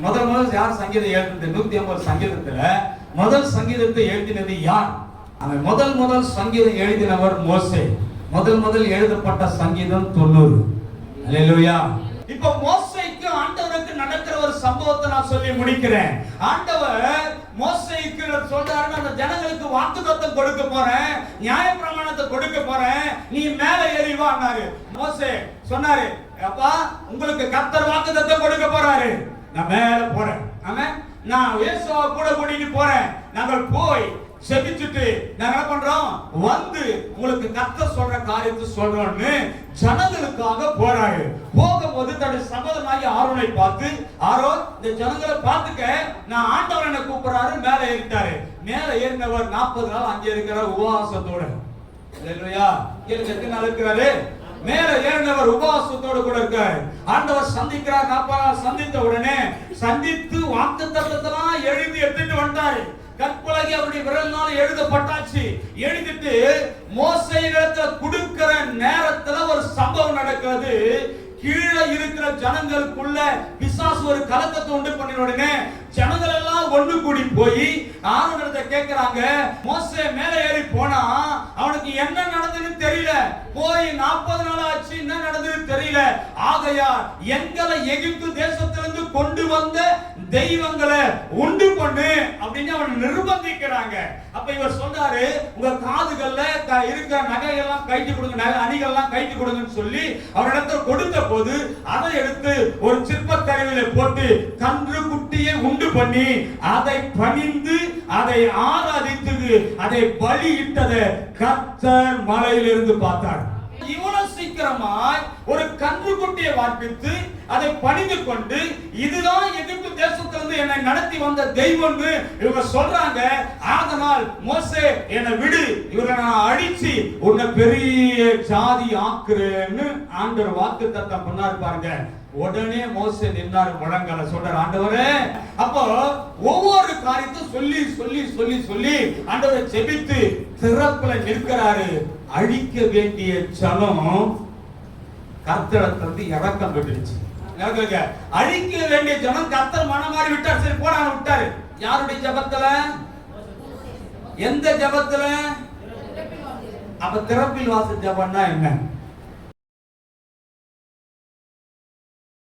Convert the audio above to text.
முதல் யார் சங்கீதம் எழுதினது? 150 சங்கீதத்துல முதல் சங்கீதத்தை எழுதினது யார்? அவன் முதல் சங்கீதம் எழுதினவர் மோசே. முதல் எழுதப்பட்ட சங்கீதம் 90. அல்லேலூயா. இப்ப மோசேக்கு ஆண்டவருக்கு நடக்கிற ஒரு சம்பவத்தை நான் சொல்லி முடிக்கிறேன். ஆண்டவர் மோசேக்கு சொல்றாரு, அந்த ஜனங்களுக்கு வாக்குத்தத்தம் கொடுக்க போறேன், நியாயப்பிரமாணத்தை கொடுக்க போறேன், நீ மேல ஏறி வான்னாரு. மோசே சொன்னாரு, அப்பா உங்களுக்கு கர்த்தர் வாக்குத்தத்தம் கொடுக்க போறாரு, நான் மேல போறேன். ஆமென். நான் இயேசுவை கூட கூட்டிட்டு போறேன். நாங்கள் போய் செபிச்சுட்டு நாங்க என்ன பண்றோம், வந்து உங்களுக்கு கர்த்தர் சொல்ற காரியத்தை சொல்றோம்னு ஜனங்களுக்காக போறாரு. போகும்போது தன்னுடைய சகோதரனாகிய ஆரோனை பார்த்து, ஆரோன் இந்த ஜனங்களை பார்த்துக்க, நான் ஆண்டவர் என்ன கூப்பிடுறாரு, மேல ஏறிட்டாரு. மேல ஏறினவர் 40 நாள் அங்கே இருக்கிற உபவாசத்தோட. அல்லேலூயா. எத்தனை நாள் இருக்கிறாரு? மேல ஏறினவர் உபவாசத்தோடு கூட இருக்காரு. ஆண்டவர் சந்திக்கிறார். 40 நாள் சந்தித்த உடனே சந்தித்து வாக்குத்தத்தத்தெல்லாம் எழுதி எடுத்துட்டு வந்தாரு. கற்பலகை அவருடைய விரலினால் எழுதப்பட்டாச்சு. எழுதிட்டு மோசேயிடத்துல கொடுக்கிற நேரத்துல ஒரு சம்பவம் நடக்கிறது. கீழே இருக்கிற ஜனங்களுக்குள்ள பிசாசு ஒரு கலக்கத்தை உண்டு பண்ணின உடனே ஜனங்கள் எல்லாம் ஒன்று கூடி போய் ஆரோனிடத்தை கேட்கிறாங்க, மோசே மேலே ஏறி போனா அவனுக்கு என்ன நடந்ததுன்னு தெரியல, போய் 40 நாள் ஆச்சு, என்ன நடந்ததுன்னு தெரியல, ஆகையா எங்களை எகிப்து தேசத்திலிருந்து கொண்டு வந்த தெய்வங்களை உண்டு பண்ணு அப்படின்னு அவனை நிர்பந்திக்கிறாங்க. அப்ப இவர் சொல்றாரு, உங்க காதுகள்ல இருக்கிற நகையெல்லாம் கைட்டு கொடுங்க, நகை அணிகள்லாம் கைட்டு கொடுங்கன்னு சொல்லி அவரிடத்துல கொடுத்த போது அதை எடுத்து ஒரு சிற்பக்கருவில போட்டு கன்று குட்டியை உண்டு பண்ணி அதை பணிந்து அதை ஆராதித்து அதை பலியிட்டதை கர்த்தர் மலையிலிருந்து பார்த்தார். இவ்வளவு சீக்கிரமாய் ஒரு கன்றுக்குட்டியை வார்ப்பித்து அதை பணிந்து கொண்டு இதுதான் எகிப்து தேசத்திலிருந்து என்னை நடத்தி வந்த தெய்வம் இவங்க சொல்றாங்க. அதனால் மோசே என்னை விடு, இவரை நான் அழிச்சு உன்னை பெரிய ஜாதி ஆக்குறேன்னு ஆண்டவர் வாக்குத்தத்தம் பண்ணாரு பாருங்க. உடனே மோசே நின்றார், முழங்கால சொல்றார், ஆண்டவரே. அப்போ ஒவ்வொரு காரியத்தை சொல்லி சொல்லி சொல்லி சொல்லி ஆண்டவரை ஜெபித்து திறப்புல நிற்கிறாரு. அழிக்க வேண்டிய ஜனம் கர்த்தரிடத்திலிருந்து இரக்கம் பெற்றுச்சு. அழிக்க வேண்டிய ஜனம் கர்த்தர் மனமாறி விட்டார். சரி போன விட்டாரு. யாருடைய ஜபத்துல? எந்த ஜபத்துல? அப்ப திறப்பில் வாசல் ஜபம்னா என்ன?